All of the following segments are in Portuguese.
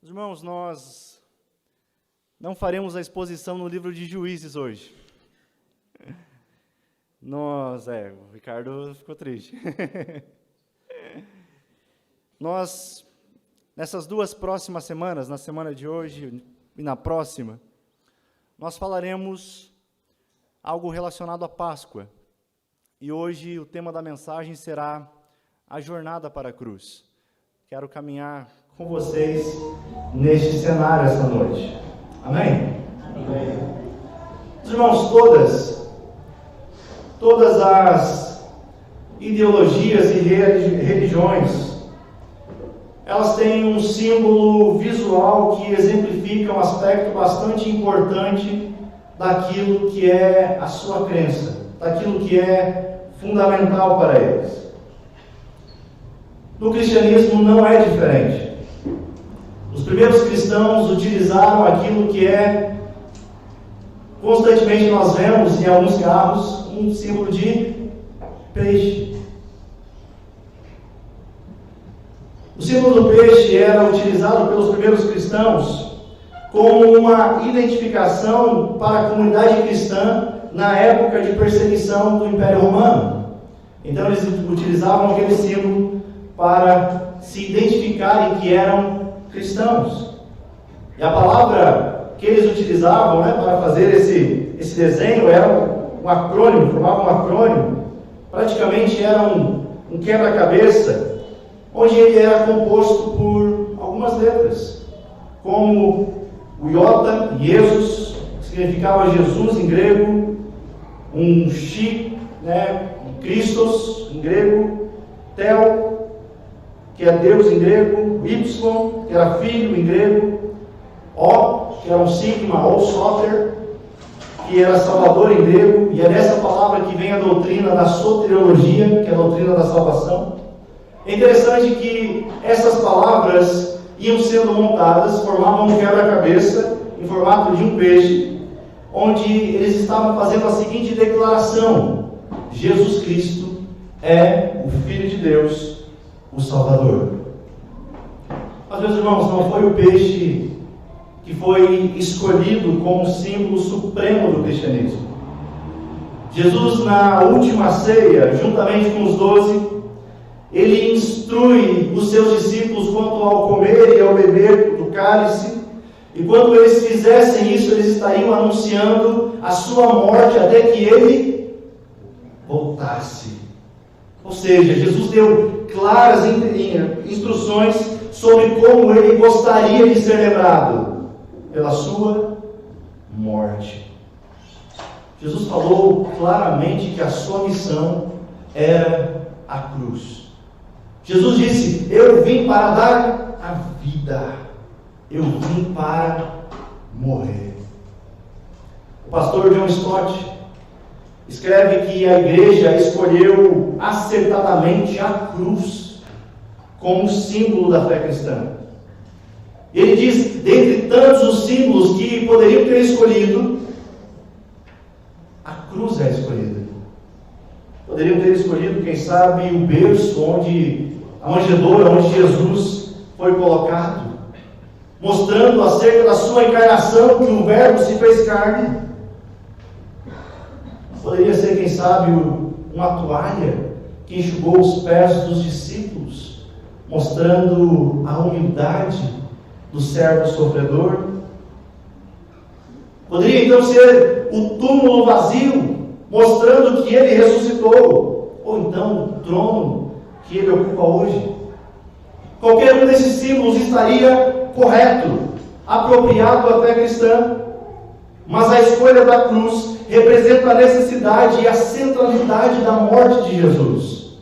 Irmãos, nós não faremos a exposição no livro de Juízes hoje. O Ricardo ficou triste. Nós, nessas duas próximas semanas, na semana de hoje e na próxima, nós falaremos algo relacionado à Páscoa. E hoje o tema da mensagem será a jornada para a cruz. Quero caminhar com vocês neste cenário essa noite. Amém? Amém. Irmãos, todas as ideologias e religiões, elas têm um símbolo visual que exemplifica um aspecto bastante importante daquilo que é a sua crença, daquilo que é fundamental para eles. No cristianismo não é diferente. Os primeiros cristãos utilizaram aquilo que constantemente nós vemos em alguns carros, um símbolo de peixe. O símbolo do peixe era utilizado pelos primeiros cristãos como uma identificação para a comunidade cristã na época de perseguição do Império Romano. Então eles utilizavam aquele símbolo para se identificarem que eram cristãos. E a palavra que eles utilizavam para fazer esse desenho era um acrônimo, formava um acrônimo, praticamente era um quebra-cabeça, onde ele era composto por algumas letras, como o iota, Jesus, que significava Jesus em grego, um chi, Christos em grego, tel, que é Deus em grego, Y, que era filho em grego, O, que era um sigma, ou soter, que era salvador em grego, e é dessa palavra que vem a doutrina da soteriologia, que é a doutrina da salvação. É interessante que essas palavras iam sendo montadas, formavam um quebra-cabeça em formato de um peixe, onde eles estavam fazendo a seguinte declaração: Jesus Cristo é o Filho de Deus, o Salvador. Mas, meus irmãos, não foi o peixe que foi escolhido como símbolo supremo do cristianismo. Jesus, na última ceia, juntamente com os 12, ele instrui os seus discípulos quanto ao comer e ao beber do cálice, e quando eles fizessem isso, eles estariam anunciando a sua morte até que ele voltasse. Ou seja, Jesus deu claras instruções sobre como ele gostaria de ser lembrado: pela sua morte. Jesus falou claramente que a sua missão era a cruz. Jesus disse: eu vim para dar a vida, eu vim para morrer. O pastor John Stott escreve que a igreja escolheu acertadamente a cruz como símbolo da fé cristã. Ele diz, dentre tantos os símbolos que poderiam ter escolhido, a cruz é escolhida. Poderiam ter escolhido, quem sabe, o berço a manjedoura onde Jesus foi colocado, mostrando acerca da sua encarnação, que o Verbo se fez carne. Poderia ser, quem sabe, uma toalha que enxugou os pés dos discípulos, mostrando a humildade do servo sofredor. Poderia então ser o túmulo vazio, mostrando que ele ressuscitou, ou então o trono que ele ocupa hoje. Qualquer um desses símbolos estaria correto, apropriado à fé cristã, mas a escolha da cruz representa a necessidade e a centralidade da morte de Jesus.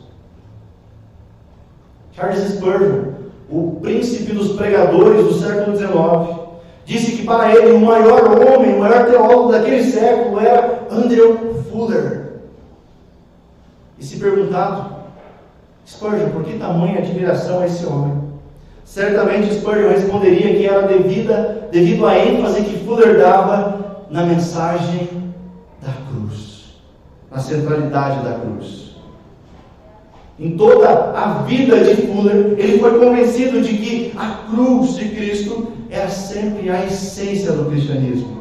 Charles Spurgeon, o príncipe dos pregadores do século XIX, disse que para ele o maior homem, o maior teólogo daquele século era Andrew Fuller. E se perguntado, Spurgeon, por que tamanha admiração a esse homem? Certamente Spurgeon responderia que era devido à ênfase que Fuller dava na mensagem da cruz, na centralidade da cruz. Em toda a vida de Fuller, ele foi convencido de que que a cruz de Cristo era sempre a essência do cristianismo.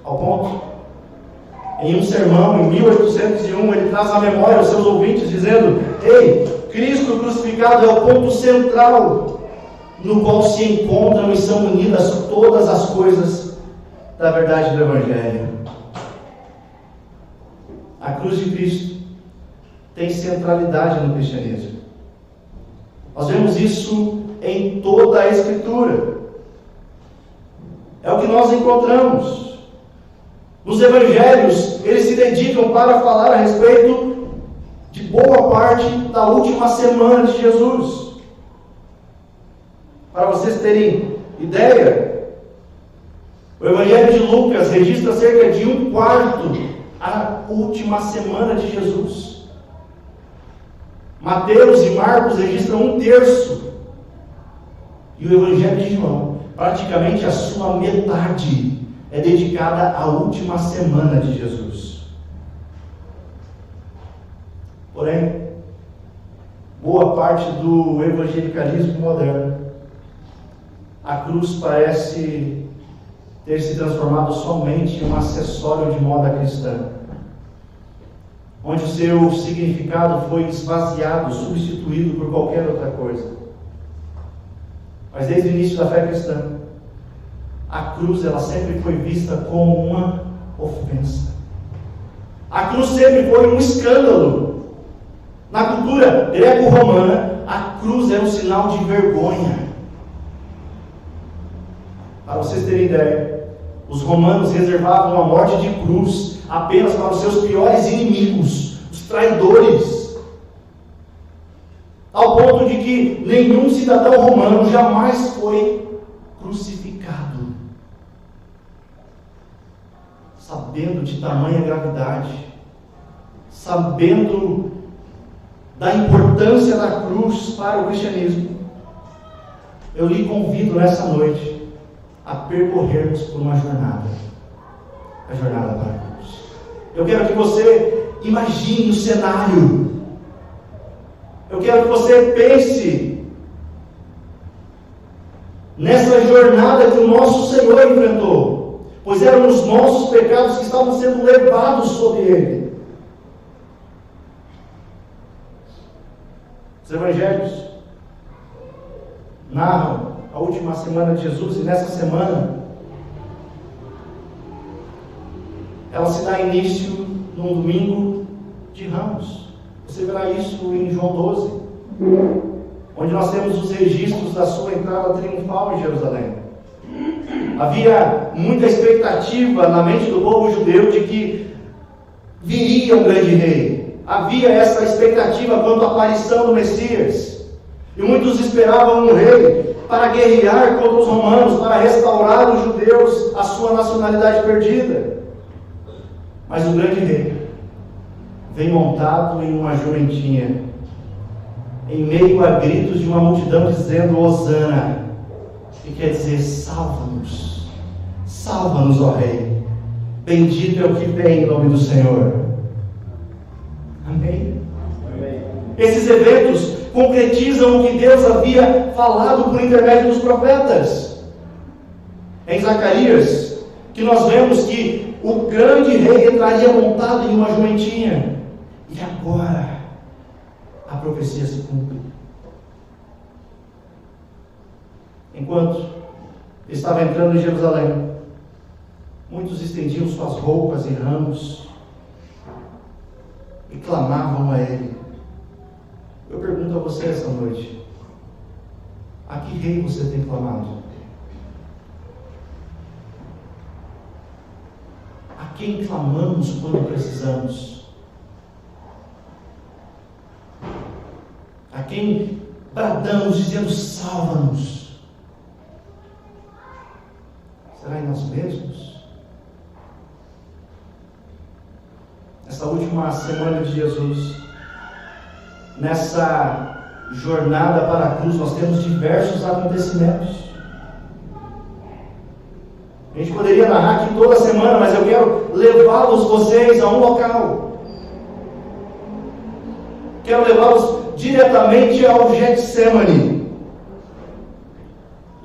Ao ponto, em um sermão, em 1801, ele traz à memória aos seus ouvintes, dizendo: ei, Cristo crucificado é o ponto central no qual se encontram e são unidas todas as coisas da verdade do Evangelho. A cruz de Cristo tem centralidade no cristianismo. Nós vemos isso em toda a Escritura. É o que nós encontramos. Nos Evangelhos, eles se dedicam para falar a respeito de boa parte da última semana de Jesus. Para vocês terem ideia, o Evangelho de Lucas registra cerca de 1/4 a última semana de Jesus. Mateus e Marcos registram 1/3. E o Evangelho de João, praticamente a sua metade, é dedicada à última semana de Jesus. Porém, boa parte do evangelicalismo moderno, a cruz parece ter se transformado somente em um acessório de moda cristã, onde o seu significado foi esvaziado, substituído por qualquer outra coisa. Mas desde o início da fé cristã, a cruz ela sempre foi vista como uma ofensa. A cruz sempre foi um escândalo. Na cultura greco-romana, a cruz era um sinal de vergonha. Para vocês terem ideia, os romanos reservavam a morte de cruz apenas para os seus piores inimigos, os traidores. Ao ponto de que nenhum cidadão romano jamais foi crucificado. Sabendo de tamanha gravidade, sabendo da importância da cruz para o cristianismo, eu lhe convido nessa noite a percorrermos por uma jornada, a jornada para a cruz. Eu quero que você imagine o cenário. Eu quero que você pense nessa jornada que o nosso Senhor enfrentou, pois eram os nossos pecados que estavam sendo levados sobre Ele. Os Evangelhos narram a última semana de Jesus, e nessa semana ela se dá início num domingo de Ramos. Você verá isso em João 12, onde nós temos os registros da sua entrada triunfal em Jerusalém. Havia muita expectativa na mente do povo judeu de que viria um grande rei. Havia essa expectativa quanto à aparição do Messias. E muitos esperavam um rei para guerrear contra os romanos, para restaurar os judeus à sua nacionalidade perdida. Mas o grande rei vem montado em uma jumentinha, em meio a gritos de uma multidão dizendo Hosana, que quer dizer salva-nos, salva-nos, ó Rei, bendito é o que vem em nome do Senhor. Amém? Amém. Esses eventos concretizam o que Deus havia falado por intermédio dos profetas. Em Zacarias, que nós vemos que o grande rei entraria montado em uma jumentinha. E agora a profecia se cumpre. Enquanto estava entrando em Jerusalém, muitos estendiam suas roupas e ramos e clamavam a Ele. Eu pergunto a você essa noite: a que rei você tem clamado? A quem clamamos quando precisamos? A quem bradamos dizendo salva-nos? Será em nós mesmos? Nessa última semana de Jesus, nessa jornada para a cruz, nós temos diversos acontecimentos. A gente poderia narrar aqui toda semana, mas eu quero levá-los vocês a um local. Quero levá-los diretamente ao Getsemane,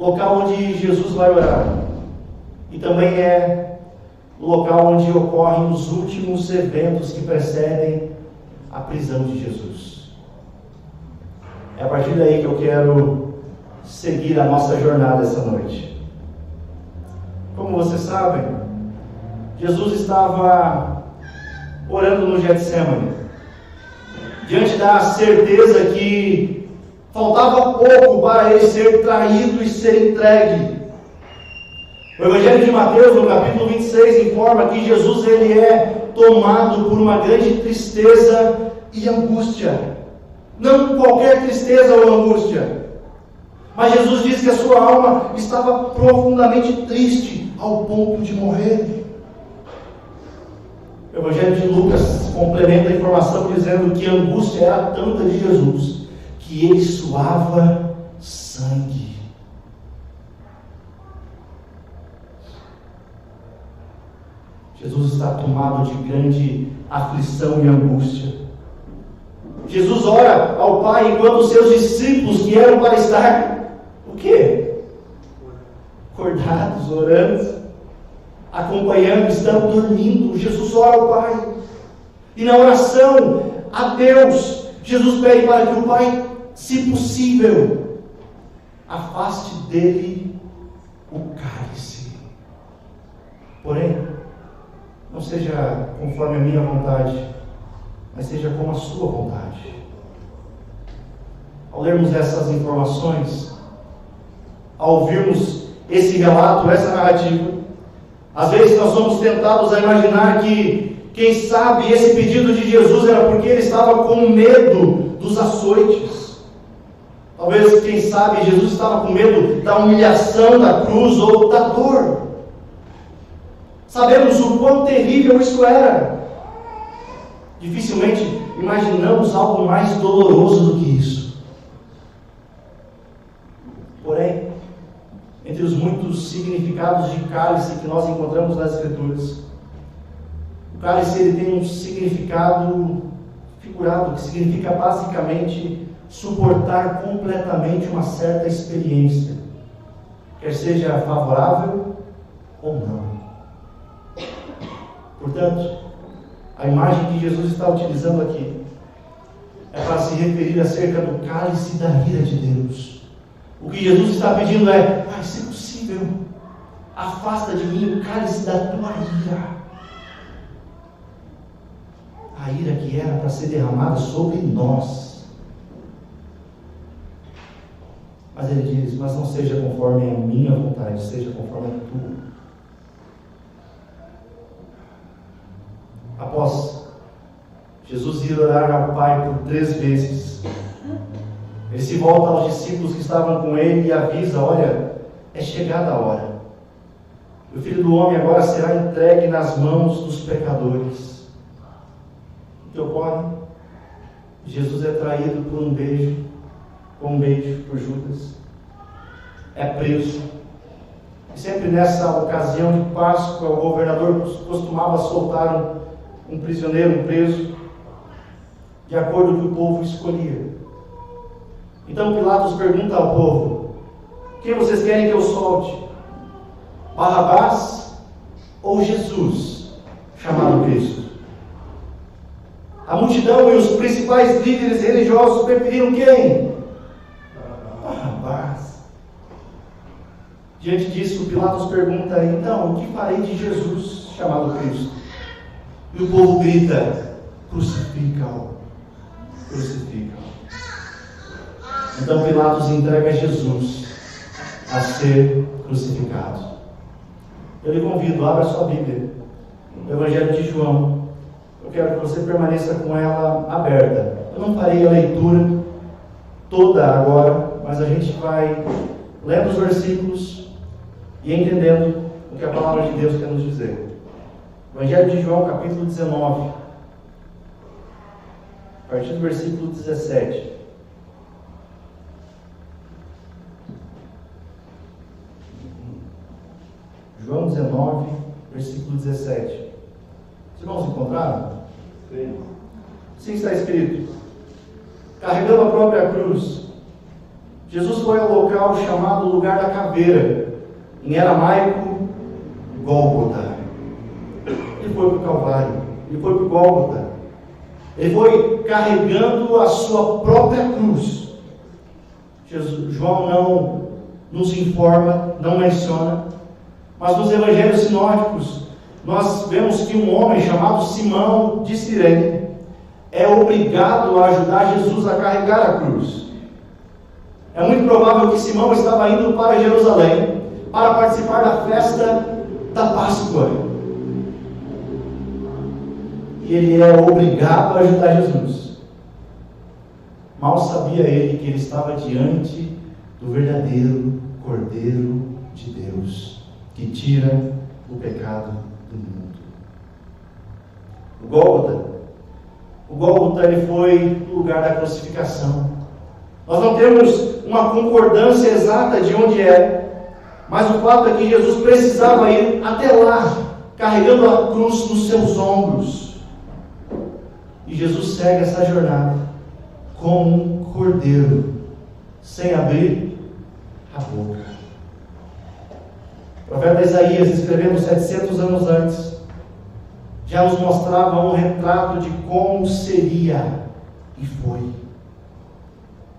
local onde Jesus vai orar. E também é o local onde ocorrem os últimos eventos que precedem a prisão de Jesus. É a partir daí que eu quero seguir a nossa jornada essa noite. Como vocês sabem, Jesus estava orando no Getsemane, diante da certeza que faltava pouco para ele ser traído e ser entregue. O Evangelho de Mateus, no capítulo 26, informa que Jesus ele é tomado por uma grande tristeza e angústia. Não qualquer tristeza ou angústia, mas Jesus diz que a sua alma estava profundamente triste ao ponto de morrer. O Evangelho de Lucas complementa a informação dizendo que a angústia era tanta de Jesus que ele suava sangue. Jesus está tomado de grande aflição e angústia. Jesus ora ao Pai enquanto os seus discípulos, que eram para estar o quê? Acordados, orando, acompanhando, estão dormindo. Jesus ora ao Pai. E na oração a Deus, Jesus pede para que o Pai, se possível, afaste dele o cálice. Porém, não seja conforme a minha vontade, mas seja como a sua vontade. Ao lermos essas informações, ao ouvirmos esse relato, essa narrativa, às vezes nós somos tentados a imaginar que, quem sabe, esse pedido de Jesus era porque ele estava com medo dos açoites. Talvez, quem sabe, Jesus estava com medo da humilhação da cruz ou da dor. Sabemos o quão terrível isso era. Dificilmente imaginamos algo mais doloroso do que isso. Porém, entre os muitos significados de cálice que nós encontramos nas Escrituras, o cálice ele tem um significado figurado, que significa basicamente suportar completamente uma certa experiência, quer seja favorável ou não. Portanto, a imagem que Jesus está utilizando aqui é para se referir acerca do cálice da ira de Deus. O que Jesus está pedindo é: Pai, se possível, afasta de mim o cálice da tua ira. A ira que era para ser derramada sobre nós. Mas ele diz: mas não seja conforme a minha vontade, seja conforme a tua. Após Jesus ir orar ao Pai por 3 vezes, ele se volta aos discípulos que estavam com ele e avisa: olha, é chegada a hora. O Filho do Homem agora será entregue nas mãos dos pecadores. O que ocorre? Jesus é traído por um beijo, com um beijo por Judas. É preso. E sempre nessa ocasião de Páscoa, o governador costumava soltar um prisioneiro, um preso, de acordo com o que o povo escolhia. Então Pilatos pergunta ao povo: quem vocês querem que eu solte? Barrabás ou Jesus, chamado Cristo? A multidão e os principais líderes religiosos preferiram quem? Barrabás. Diante disso, Pilatos pergunta: então, o que farei de Jesus, chamado Cristo? E o povo grita: crucifica-o, crucifica-o. Então Pilatos entrega Jesus a ser crucificado. Eu lhe convido, abra sua Bíblia, o Evangelho de João. Eu quero que você permaneça com ela aberta. Eu não farei a leitura toda agora, mas a gente vai lendo os versículos e entendendo o que a palavra de Deus quer nos dizer. Evangelho de João, capítulo 19, a partir do versículo 17. João 19, versículo 17. Os irmãos encontraram? Sim. Assim está escrito: carregando a própria cruz, Jesus foi ao local chamado Lugar da Caveira, em aramaico, Gólgota. Ele foi para o Calvário, ele foi para o Gólgota. Ele foi carregando a sua própria cruz. João não nos informa, não menciona, mas nos evangelhos sinóticos, nós vemos que um homem chamado Simão de Cirene é obrigado a ajudar Jesus a carregar a cruz. É muito provável que Simão estava indo para Jerusalém para participar da festa da Páscoa. E ele é obrigado a ajudar Jesus. Mal sabia ele que ele estava diante do verdadeiro Cordeiro de Deus, que tira o pecado do mundo. O Gólgota ele foi o lugar da crucificação. Nós não temos uma concordância exata de onde é, mas o fato é que Jesus precisava ir até lá, carregando a cruz nos seus ombros. E Jesus segue essa jornada como um cordeiro, sem abrir a boca. O profeta Isaías, escrevendo 700 anos antes, já nos mostrava um retrato de como seria, e foi.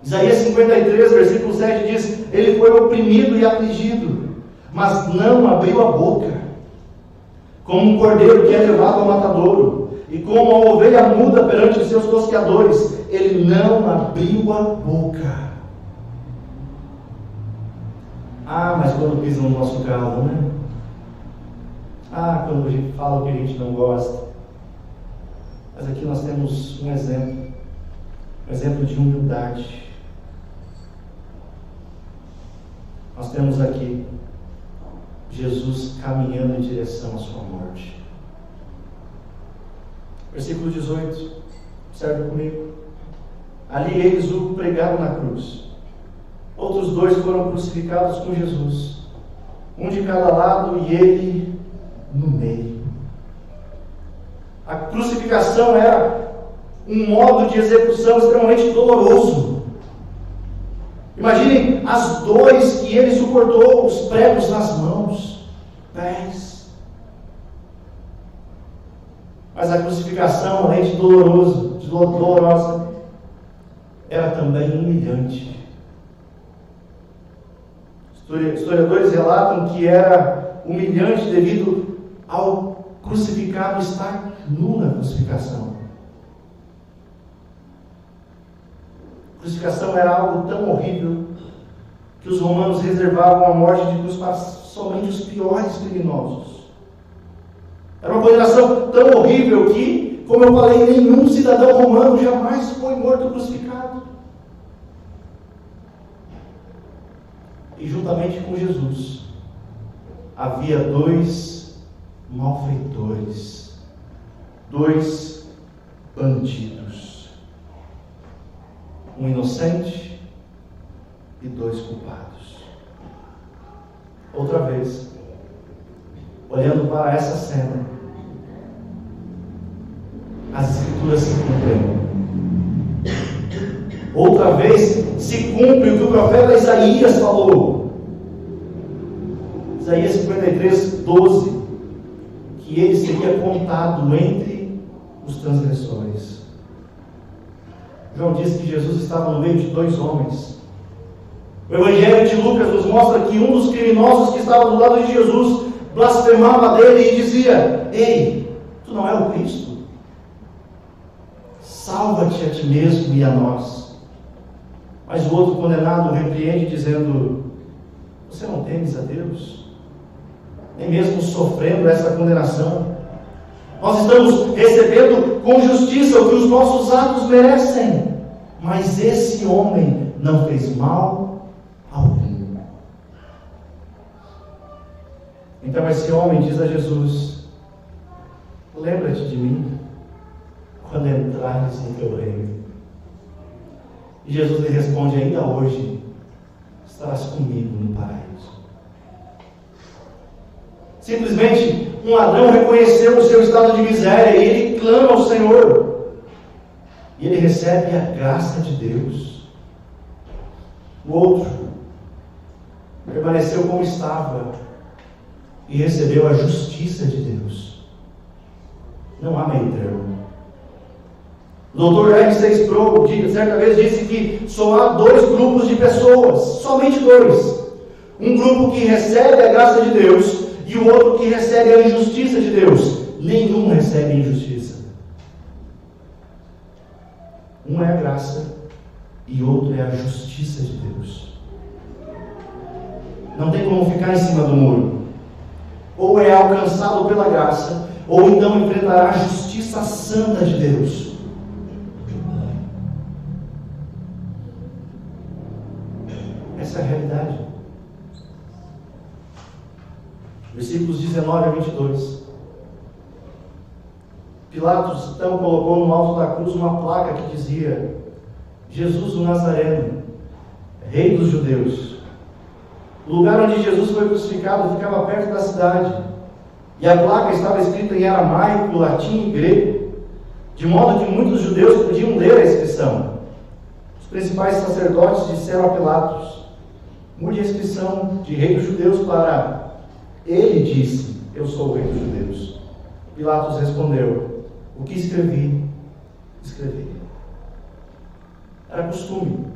Isaías 53, versículo 7 diz: ele foi oprimido e afligido, mas não abriu a boca. Como um cordeiro que é levado ao matadouro, e como uma ovelha muda perante os seus tosqueadores, ele não abriu a boca. Ah, mas quando pisam no nosso carro, né? Ah, quando a gente fala o que a gente não gosta. Mas aqui nós temos um exemplo de humildade. Nós temos aqui Jesus caminhando em direção à sua morte. Versículo 18, observe comigo. Ali eles o pregaram na cruz. Outros dois foram crucificados com Jesus, um de cada lado e ele no meio. A crucificação era um modo de execução extremamente doloroso. Imaginem as dores que ele suportou, os pregos nas mãos, pés. Mas a crucificação, além de dolorosa, era também humilhante. Historiadores relatam que era humilhante devido ao crucificado estar nu na crucificação. A crucificação era algo tão horrível que os romanos reservavam a morte de cruz para somente os piores criminosos. Era uma condenação tão horrível que, como eu falei, nenhum cidadão romano jamais foi morto crucificado. E juntamente com Jesus havia dois malfeitores, dois bandidos, um inocente e dois culpados. Outra vez, olhando para essa cena, as escrituras se cumprem. Outra vez se cumpre o que o profeta Isaías falou. Isaías 53, 12. Que ele seria contado entre os transgressores. João diz que Jesus estava no meio de dois homens. O Evangelho de Lucas nos mostra que um dos criminosos que estava do lado de Jesus blasfemava dele e dizia: ei, tu não é o Cristo? Salva-te a ti mesmo e a nós. Mas o outro condenado o repreende, dizendo: você não temes a Deus? Nem mesmo sofrendo essa condenação? Nós estamos recebendo com justiça o que os nossos atos merecem. Mas esse homem não fez mal algum. Então esse homem diz a Jesus: lembra-te de mim quando entrares no teu reino. E Jesus lhe responde: ainda hoje estarás comigo no paraíso. Simplesmente um ladrão reconheceu o seu estado de miséria e ele clama ao Senhor. E ele recebe a graça de Deus. O outro permaneceu como estava e recebeu a justiça de Deus. Não há meio termo. O Dr. Ernst Sproul, certa vez, disse que só há dois grupos de pessoas, somente dois. Um grupo que recebe a graça de Deus e o outro que recebe a injustiça de Deus. Nenhum recebe injustiça. Um é a graça e outro é a justiça de Deus. Não tem como ficar em cima do muro. Ou é alcançado pela graça, ou então enfrentará a justiça santa de Deus. Essa é a realidade. Versículos 19 a 22. Pilatos então colocou no alto da cruz uma placa que dizia: Jesus o Nazareno, Rei dos Judeus. O lugar onde Jesus foi crucificado ficava perto da cidade, e a placa estava escrita em aramaico, latim e grego, de modo que muitos judeus podiam ler a inscrição. Os principais sacerdotes disseram a Pilatos: mude a inscrição de Rei dos Judeus para Ele disse, eu sou o Rei dos Judeus. Pilatos respondeu: o que escrevi, escrevi. Era costume.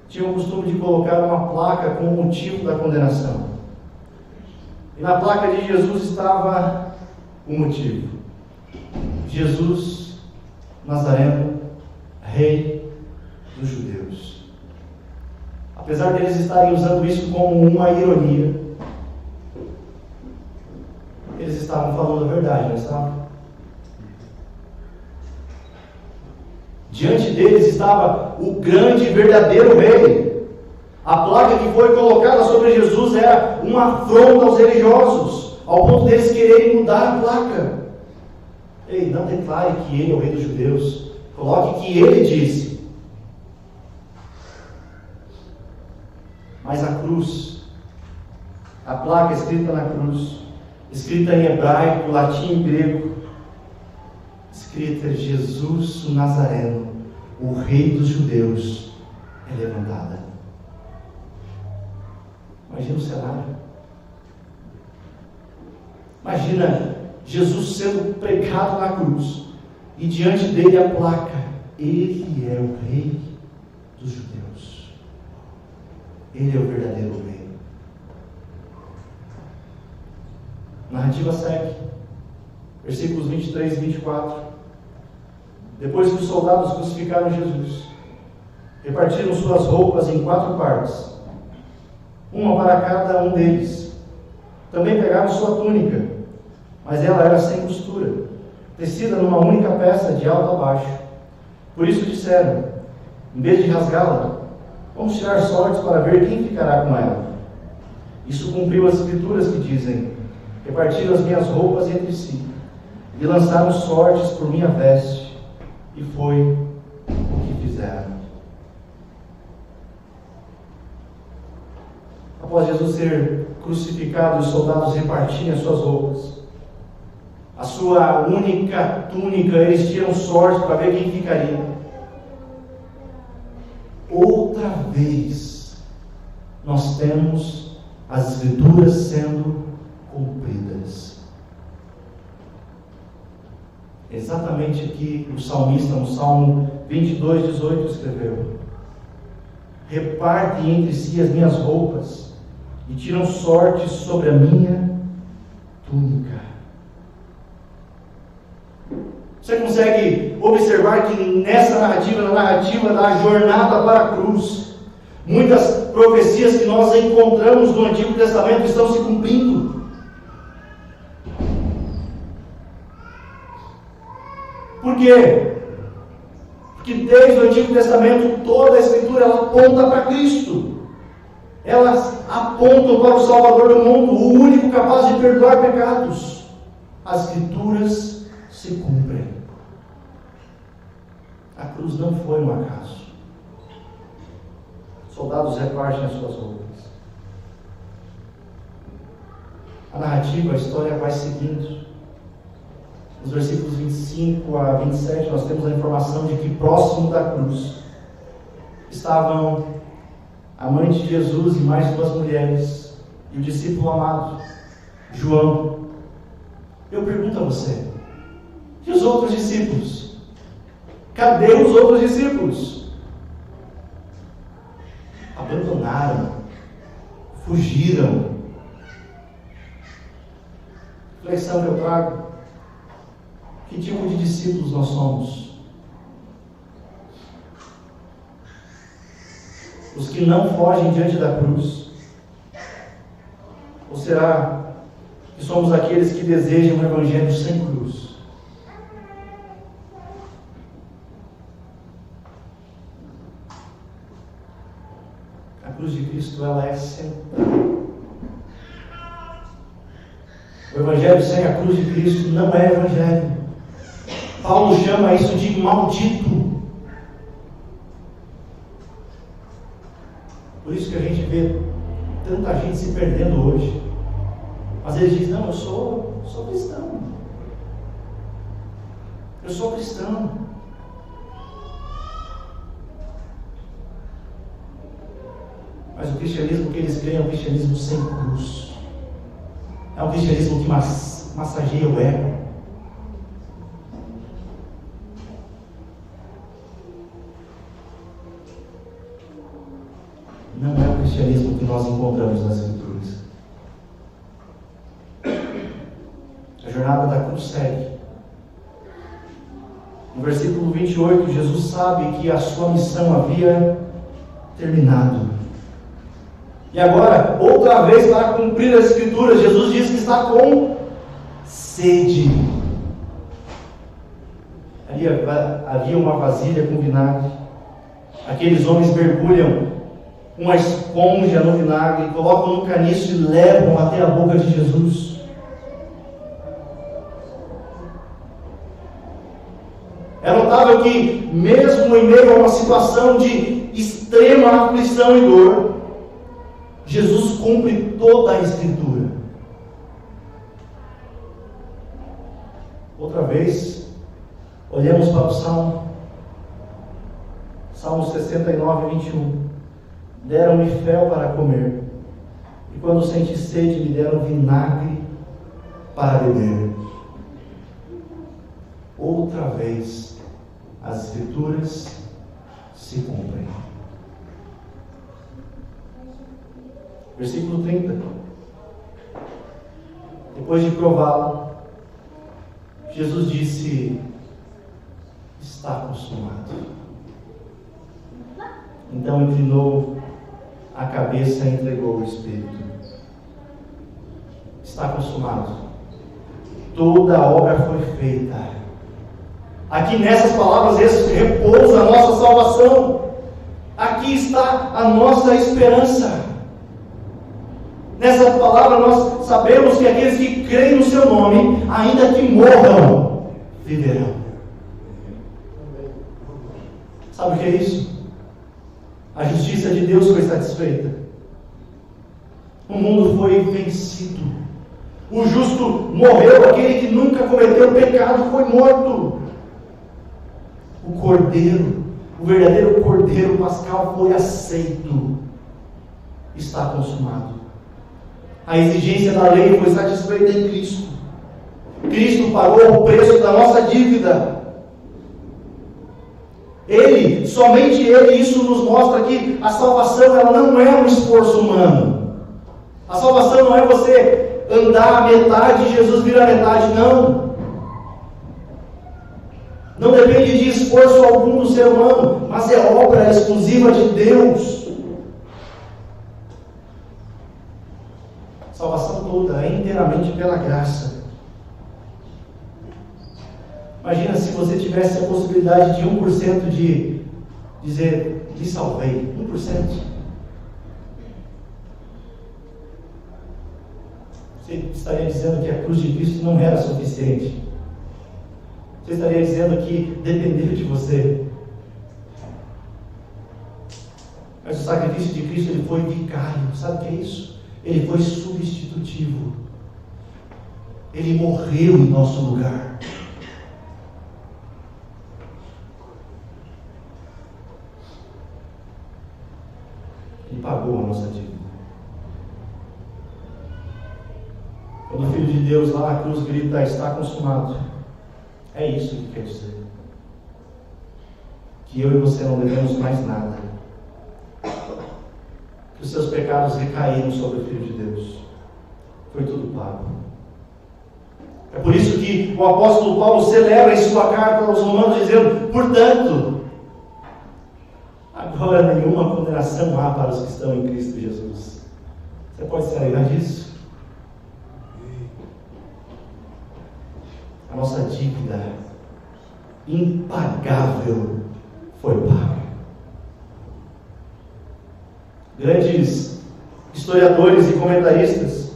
Tinha o costume de colocar uma placa com o motivo da condenação. E na placa de Jesus estava o motivo: Jesus Nazareno, Rei dos Judeus. Apesar de eles estarem usando isso como uma ironia, eles estavam falando a verdade, não estavam? Diante deles estava o grande e verdadeiro rei. A placa que foi colocada sobre Jesus era uma afronta aos religiosos, ao ponto deles quererem mudar a placa. Ei, não declare que ele é o Rei dos Judeus. Coloque que ele disse. Mas a cruz, a placa escrita na cruz, escrita em hebraico, latim e grego, escrita Jesus o Nazareno, o Rei dos Judeus, é levantada. Imagina o cenário. Imagina Jesus sendo pregado na cruz e diante dele a placa: Ele é o Rei dos Judeus. Ele é o verdadeiro Rei. Narrativa segue. Versículos 23 e 24. Depois que os soldados crucificaram Jesus, repartiram suas roupas em 4 partes, uma para cada um deles. Também pegaram sua túnica, mas ela era sem costura, tecida numa única peça de alto a baixo. Por isso disseram: em vez de rasgá-la, vamos tirar sortes para ver quem ficará com ela. Isso cumpriu as escrituras que dizem: repartiram as minhas roupas entre si e lançaram sortes por minha veste. E foi o que fizeram. Após Jesus ser crucificado, os soldados repartirem as suas roupas, a sua única túnica, eles tiram sorte para ver quem ficaria. Outra vez, nós temos as escrituras sendo cumpridas. Exatamente aqui o salmista, no Salmo 22:18, escreveu: repartem entre si as minhas roupas e tiram sorte sobre a minha túnica. Você consegue observar que nessa narrativa, na narrativa da jornada para a cruz, muitas profecias que nós encontramos no Antigo Testamento estão se cumprindo. Por quê? Porque desde o Antigo Testamento toda a Escritura ela aponta para Cristo. Elas apontam para o Salvador do mundo, o único capaz de perdoar pecados. As Escrituras se cumprem. A cruz não foi um acaso. Soldados repartem as suas roupas. A narrativa, a história vai seguindo. Nos versículos 25 a 27, nós temos a informação de que próximo da cruz estavam a mãe de Jesus e mais duas mulheres, e o discípulo amado, João. Eu pergunto a você, e os outros discípulos? Cadê os outros discípulos? Abandonaram, fugiram. Reflexão que eu trago: que tipo de discípulos nós somos? Os que não fogem diante da cruz? Ou será que somos aqueles que desejam um evangelho sem cruz? A cruz de Cristo, ela é central. O evangelho sem a cruz de Cristo não é evangelho. Paulo chama isso de maldito. Por isso que a gente vê tanta gente se perdendo hoje. Às vezes diz: não, eu sou cristão. Eu sou cristão. Mas o cristianismo que eles creem é um cristianismo sem cruz. É um cristianismo que massageia o ego. Não é o cristianismo que nós encontramos nas Escrituras. A jornada da cruz segue. No versículo 28, Jesus sabe que a sua missão havia terminado. E agora, outra vez, para cumprir as Escrituras, Jesus diz que está com sede. Ali havia uma vasilha com vinagre. Aqueles homens mergulham uma esponja no vinagre, colocam no caniço e levam até a boca de Jesus. É notável que, mesmo em meio a uma situação de extrema aflição e dor, Jesus cumpre toda a Escritura. Outra vez, olhamos para o Salmo 69, 21. Deram-me fel para comer, e quando senti sede, me deram vinagre para beber. Outra vez, as Escrituras se cumprem. Versículo 30. Depois de prová-lo, Jesus disse: está consumado. Então inclinou a cabeça e entregou o Espírito. Está consumado. Toda a obra foi feita. Aqui nessas palavras repousa a nossa salvação. Aqui está a nossa esperança. Nessa palavra nós sabemos que aqueles que creem no seu nome, ainda que morram, viverão. Sabe o que é isso? A justiça de Deus foi satisfeita. O mundo foi vencido. O justo morreu, aquele que nunca cometeu pecado foi morto. O Cordeiro, o verdadeiro Cordeiro pascal foi aceito. Está consumado. A exigência da lei foi satisfeita em Cristo. Cristo pagou o preço da nossa dívida. Ele, somente Ele, isso nos mostra que a salvação ela não é um esforço humano. A salvação não é você andar a metade e Jesus vir a metade, não. Não depende de esforço algum do ser humano, mas é obra exclusiva de Deus. Salvação toda é inteiramente pela graça. Imagina se você tivesse a possibilidade de 1% de dizer: me salvei. 1%. Você estaria dizendo que a cruz de Cristo não era suficiente. Você estaria dizendo que dependeu de você. Mas o sacrifício de Cristo ele foi vicário. Sabe o que é isso? Ele foi substitutivo. Ele morreu em nosso lugar. Ele pagou Quando o Filho de Deus lá na cruz grita, está consumado, é isso que quer dizer. Que eu e você não devemos mais nada. Que os seus pecados recaíram sobre o Filho de Deus. Foi tudo pago. É por isso que o apóstolo Paulo celebra em sua carta aos Romanos dizendo: portanto, agora nenhuma condenação há para os que estão em Cristo Jesus. Você pode se alegrar disso? A nossa dívida impagável foi paga. Grandes historiadores e comentaristas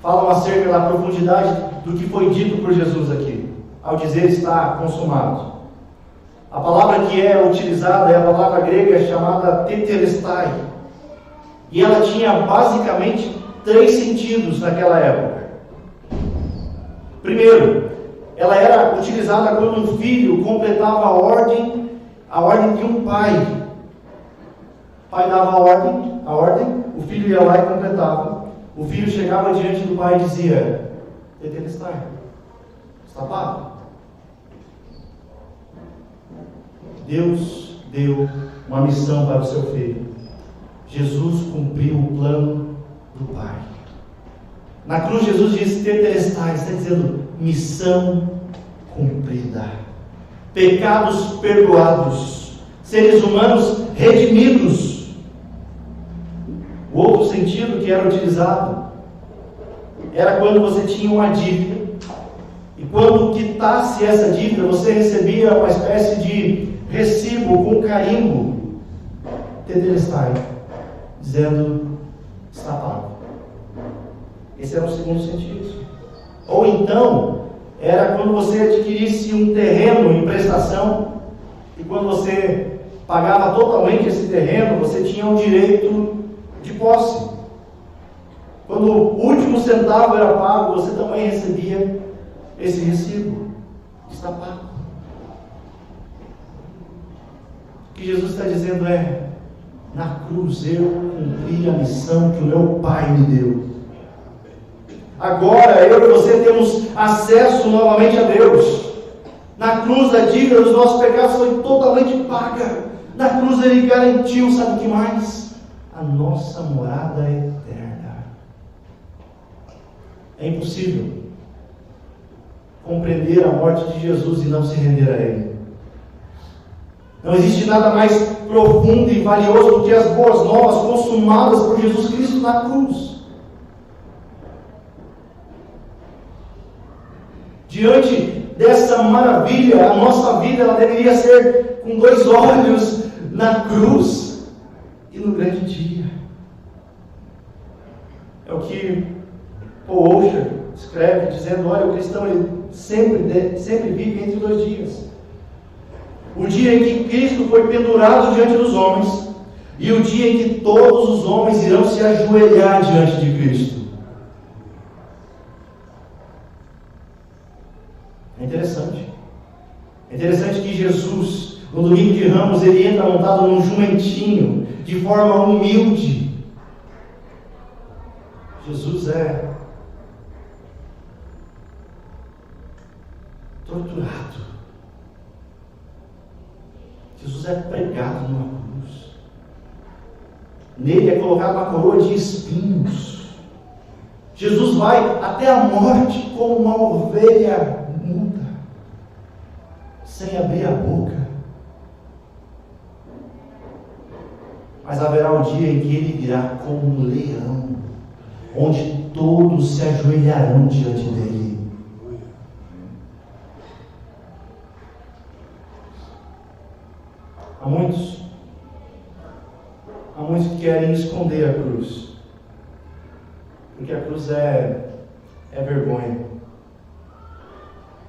falam acerca da profundidade do que foi dito por Jesus aqui, ao dizer está consumado. A palavra que é utilizada é a palavra grega chamada tetelestai, e ela tinha basicamente 3 sentidos naquela época. Primeiro, ela era utilizada quando um filho completava a ordem de um pai. O pai dava a ordem, o filho ia lá e completava. O filho chegava diante do pai e dizia: tetelestai, está pago. Deus deu uma missão para o seu filho. Jesus cumpriu o plano do Pai. Na cruz Jesus diz tetelestai, está dizendo missão cumprida, pecados perdoados, seres humanos redimidos. O outro sentido que era utilizado era quando você tinha uma dívida, e quando quitasse essa dívida, você recebia uma espécie de recibo com carimbo, tetelestai, dizendo está pago. Esse era o segundo sentido. Ou então, era quando você adquirisse um terreno em prestação, e quando você pagava totalmente esse terreno, você tinha o direito de posse. Quando o último centavo era pago, você também recebia esse recibo. Está pago. O que Jesus está dizendo é: na cruz eu cumpri a missão que o meu Pai me deu. Agora eu e você temos acesso novamente a Deus. Na cruz a dívida dos nossos pecados foi totalmente paga. Na cruz Ele garantiu, sabe o que mais? A nossa morada eterna. É impossível compreender a morte de Jesus e não se render a Ele. Não existe nada mais profundo e valioso do que as boas novas consumadas por Jesus Cristo na cruz. Diante dessa maravilha, a nossa vida ela deveria ser com 2 olhos na cruz e no grande dia. É o que Paul Washer escreve, dizendo: olha, o cristão ele sempre vive entre 2 dias. O dia em que Cristo foi pendurado diante dos homens, e o dia em que todos os homens irão se ajoelhar diante de Cristo. É interessante. É interessante que Jesus, no domingo de Ramos, ele entra montado num jumentinho, de forma humilde. Jesus é torturado. Jesus é pregado numa cruz. Nele é colocada uma coroa de espinhos. Jesus vai até a morte como uma ovelha muda, sem abrir a boca. Mas haverá um dia em que ele virá como um leão, onde todos se ajoelharão diante dele. Há muitos que querem esconder a cruz, porque a cruz é vergonha.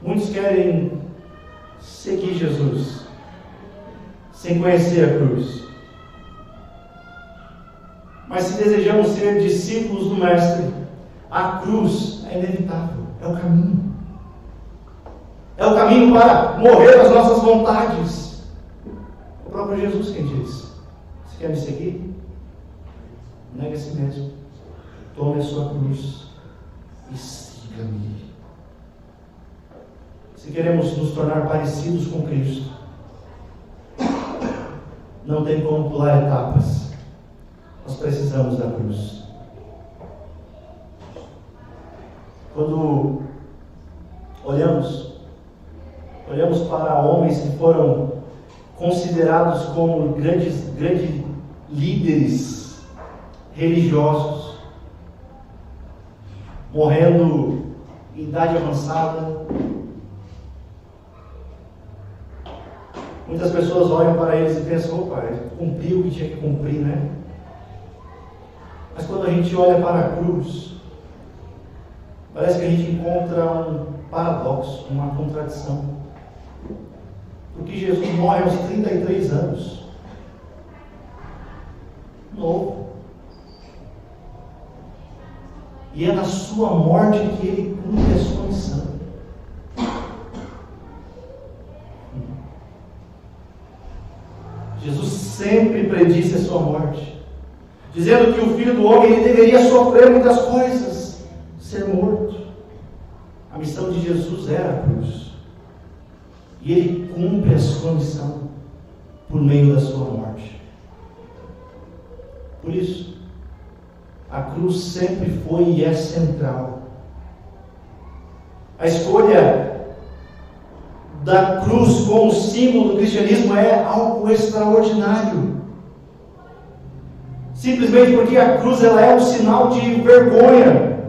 Muitos querem seguir Jesus sem conhecer a cruz. Mas se desejamos ser discípulos do Mestre, a cruz é inevitável, é o caminho. É o caminho para morrer às nossas vontades. O próprio Jesus quem diz: você quer me seguir? Negue a si mesmo. Tome a sua cruz e siga-me. Se queremos nos tornar parecidos com Cristo, não tem como pular etapas. Nós precisamos da cruz. Quando olhamos para homens que foram considerados como grandes líderes religiosos, morrendo em idade avançada, muitas pessoas olham para eles e pensam: opa, ele cumpriu o que tinha que cumprir, né? Mas quando a gente olha para a cruz, parece que a gente encontra um paradoxo, uma contradição. Porque Jesus morre aos 33 anos. Novo. E é na sua morte que ele cumpre a sua missão. Jesus sempre predisse a sua morte, dizendo que o Filho do Homem ele deveria sofrer muitas coisas, ser morto. A missão de Jesus era a cruz. E ele cumpre a sua missão por meio da sua morte. Por isso, a cruz sempre foi e é central. A escolha da cruz como símbolo do cristianismo é algo extraordinário. Simplesmente porque a cruz ela é um sinal de vergonha.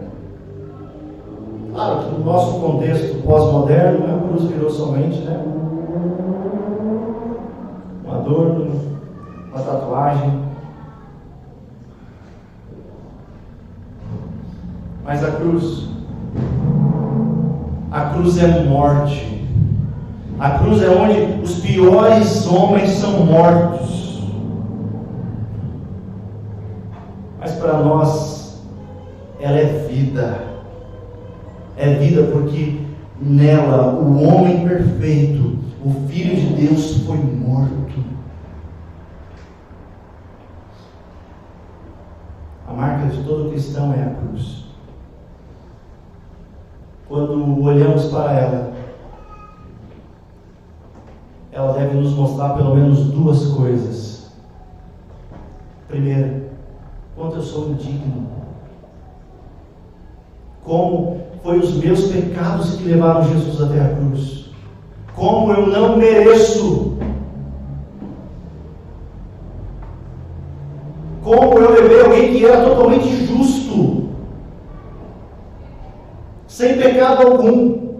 Claro que no nosso contexto pós-moderno, a cruz virou somente, né, um adorno, uma tatuagem. Mas a cruz é morte. A cruz é onde os piores homens são mortos. Mas para nós, ela é vida. É vida porque nela o homem perfeito, o Filho de Deus, foi morto. A marca de todo cristão é a cruz. Quando olhamos para ela deve nos mostrar pelo menos duas coisas. Primeiro, quanto eu sou indigno. Como foi os meus pecados que levaram Jesus até a cruz. Como eu não mereço. Como eu levei alguém que era totalmente justo, sem pecado algum,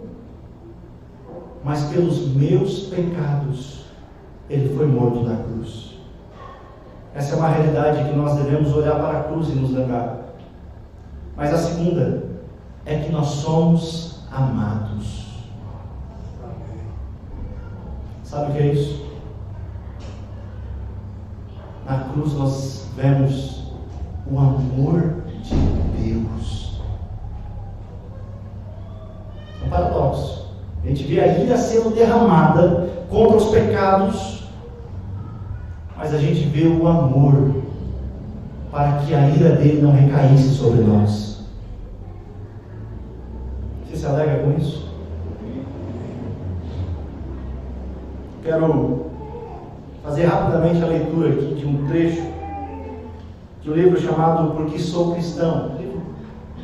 mas pelos meus pecados ele foi morto na cruz. Essa é uma realidade que nós devemos olhar para a cruz e nos lembrar. Mas a segunda é que nós somos amados. Sabe o que é isso? Na cruz nós vemos o amor de Deus. É um paradoxo. A gente vê a ira sendo derramada contra os pecados, mas a gente vê o amor para que a ira dele não recaísse sobre nós. Você se alegra com isso? Quero fazer rapidamente a leitura aqui de um trecho de um livro chamado Porque Sou Cristão, um livro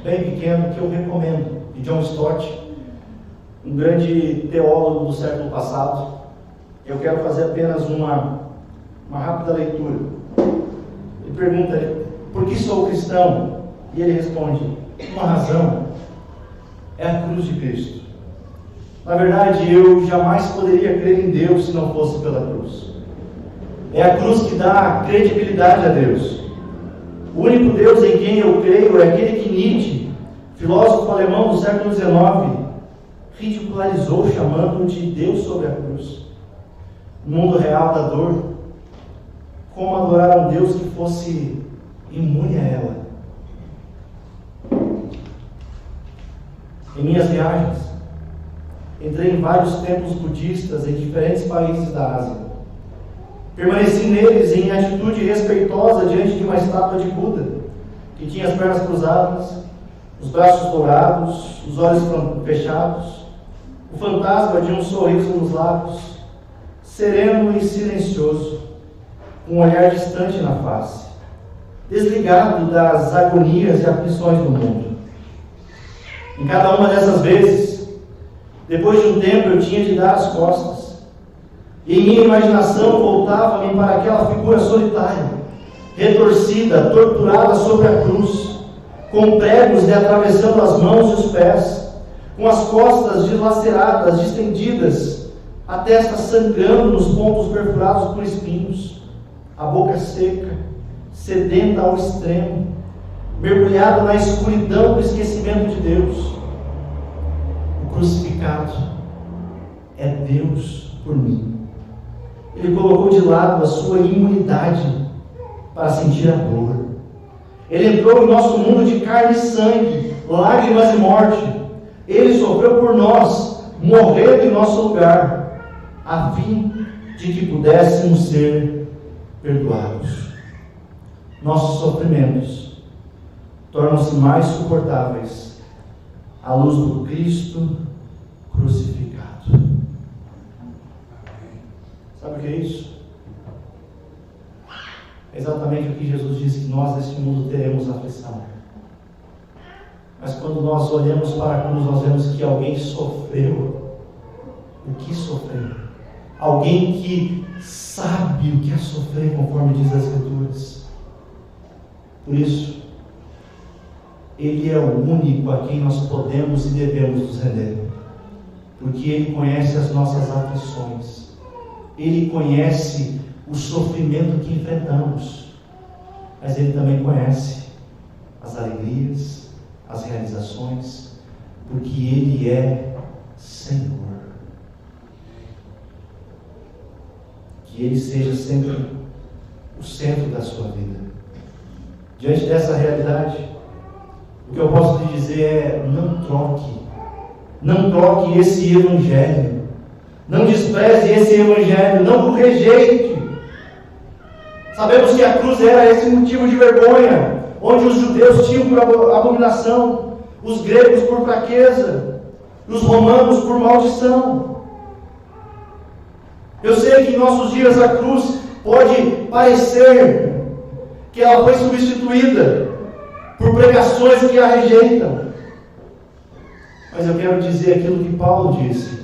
bem pequeno que eu recomendo, de John Stott, um grande teólogo do século passado. Eu quero fazer apenas uma rápida leitura. Ele pergunta: por que sou cristão? E ele responde: uma razão é a cruz de Cristo. Na verdade, eu jamais poderia crer em Deus se não fosse pela cruz. É a cruz que dá credibilidade a Deus. O único Deus em quem eu creio é aquele que Nietzsche, filósofo alemão do século XIX, ridicularizou, chamando de Deus sobre a cruz. No mundo real da dor, como adorar um Deus que fosse imune a ela? Em minhas viagens, entrei em vários templos budistas em diferentes países da Ásia. Permaneci neles em atitude respeitosa diante de uma estátua de Buda, que tinha as pernas cruzadas, os braços dourados, os olhos fechados, o fantasma de um sorriso nos lábios, sereno e silencioso, com um olhar distante na face, desligado das agonias e aflições do mundo. Em cada uma dessas vezes, depois de um tempo eu tinha de dar as costas, e em minha imaginação voltava-me para aquela figura solitária, retorcida, torturada sobre a cruz, com pregos lhe atravessando as mãos e os pés, com as costas dilaceradas, distendidas, a testa sangrando nos pontos perfurados por espinhos, a boca seca, sedenta ao extremo, mergulhada na escuridão do esquecimento de Deus. O crucificado é Deus por mim. Ele colocou de lado a sua imunidade para sentir a dor. Ele entrou em nosso mundo de carne e sangue, lágrimas e morte. Ele sofreu por nós, morrendo em nosso lugar, a fim de que pudéssemos ser perdoados. Nossos sofrimentos tornam-se mais suportáveis à luz do Cristo crucificado. Sabe o que é isso? É exatamente o que Jesus disse, que nós neste mundo teremos aflição. Mas quando nós olhamos para a cruz, nós vemos que alguém sofreu o que sofreu. Alguém que sabe o que é sofrer, conforme diz as Escrituras. Por isso, Ele é o único a quem nós podemos e devemos nos render. Porque Ele conhece as nossas aflições. Ele conhece o sofrimento que enfrentamos. Mas Ele também conhece as alegrias, as realizações, porque Ele é Senhor. Que Ele seja sempre o centro da sua vida. Diante dessa realidade, o que eu posso lhe dizer é: não troque esse Evangelho, não despreze esse Evangelho, não o rejeite. Sabemos que a cruz era esse motivo de vergonha, onde os judeus tinham por abominação, os gregos por fraqueza, os romanos por maldição. Eu sei que em nossos dias a cruz pode parecer que ela foi substituída por pregações que a rejeitam. Mas eu quero dizer aquilo que Paulo disse: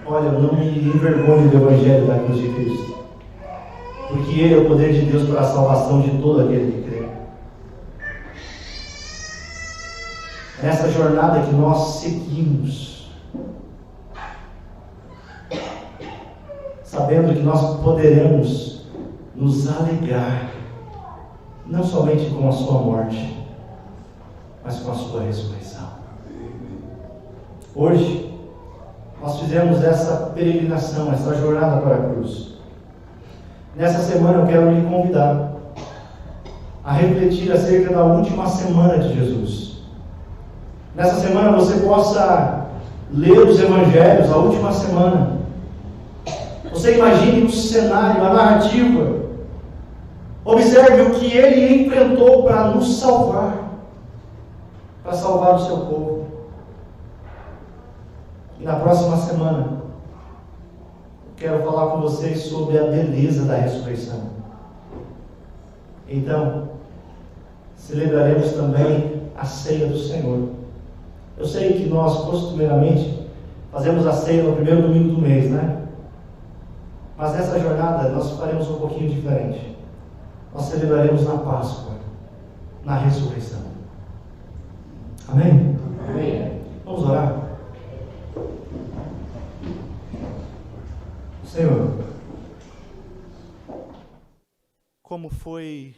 olha, eu não me envergonho do Evangelho da cruz de Cristo, porque Ele é o poder de Deus para a salvação de todo aquele que crê. Nessa jornada que nós seguimos, sabendo que nós poderemos nos alegrar, não somente com a sua morte, mas com a sua ressurreição. Hoje, nós fizemos essa peregrinação, essa jornada para a cruz. Nessa semana eu quero lhe convidar a refletir acerca da última semana de Jesus. Nessa semana você possa ler os Evangelhos, a última semana. Você imagine o cenário, a narrativa. Observe o que Ele enfrentou para nos salvar, para salvar o seu povo. E na próxima semana, quero falar com vocês sobre a beleza da ressurreição. Então, celebraremos também a ceia do Senhor. Eu sei que nós, costumeiramente, fazemos a ceia no primeiro domingo do mês, né? Mas nessa jornada, nós faremos um pouquinho diferente. Nós celebraremos na Páscoa, na ressurreição. Amém? Amém. Vamos orar? Senhor, como foi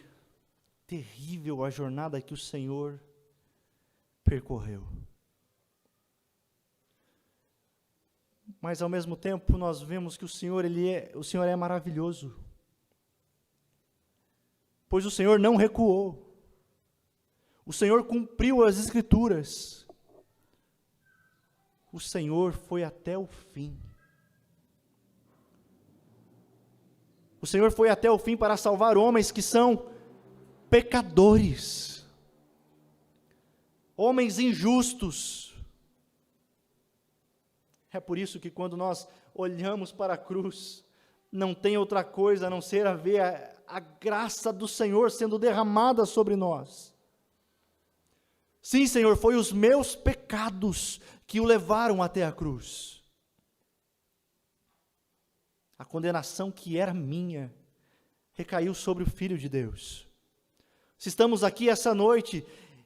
terrível a jornada que o Senhor percorreu. Mas ao mesmo tempo nós vemos que o Senhor é maravilhoso. Pois o Senhor não recuou. O Senhor cumpriu as Escrituras. O Senhor foi até o fim. O Senhor foi até o fim para salvar homens que são pecadores, homens injustos. É por isso que quando nós olhamos para a cruz, não tem outra coisa a não ser a ver a graça do Senhor sendo derramada sobre nós. Sim, Senhor, foi os meus pecados que o levaram até a cruz. A condenação que era minha recaiu sobre o Filho de Deus. Se estamos aqui essa noite,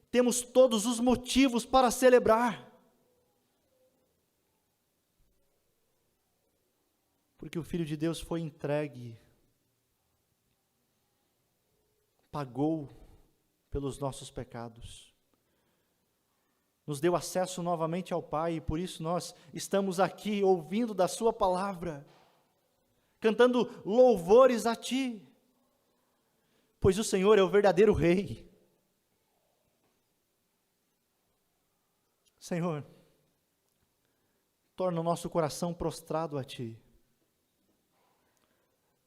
temos todos os motivos para celebrar. Porque o Filho de Deus foi entregue, pagou pelos nossos pecados, nos deu acesso novamente ao Pai, e por isso nós estamos aqui ouvindo da sua palavra, cantando louvores a Ti, pois o Senhor é o verdadeiro Rei. Senhor, torna o nosso coração prostrado a Ti.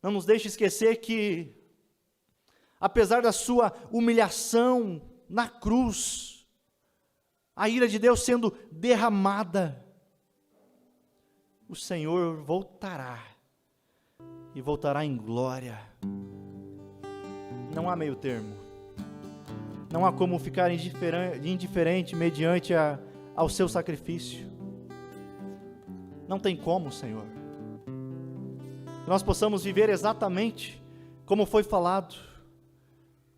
Não nos deixe esquecer que, apesar da sua humilhação na cruz, a ira de Deus sendo derramada, o Senhor voltará, e voltará em glória. Não há meio termo, não há como ficar indiferente mediante ao seu sacrifício. Não tem como, Senhor. Que nós possamos viver exatamente como foi falado,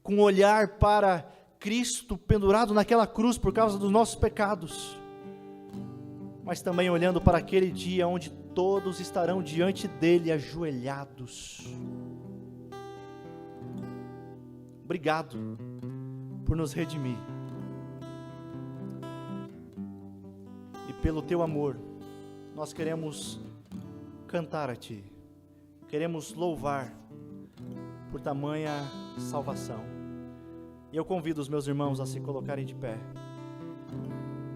com um olhar para Cristo pendurado naquela cruz por causa dos nossos pecados, mas também olhando para aquele dia onde todos estarão diante dele ajoelhados. Obrigado por nos redimir, e pelo teu amor nós queremos cantar a Ti, queremos louvar por tamanha salvação. E eu convido os meus irmãos a se colocarem de pé.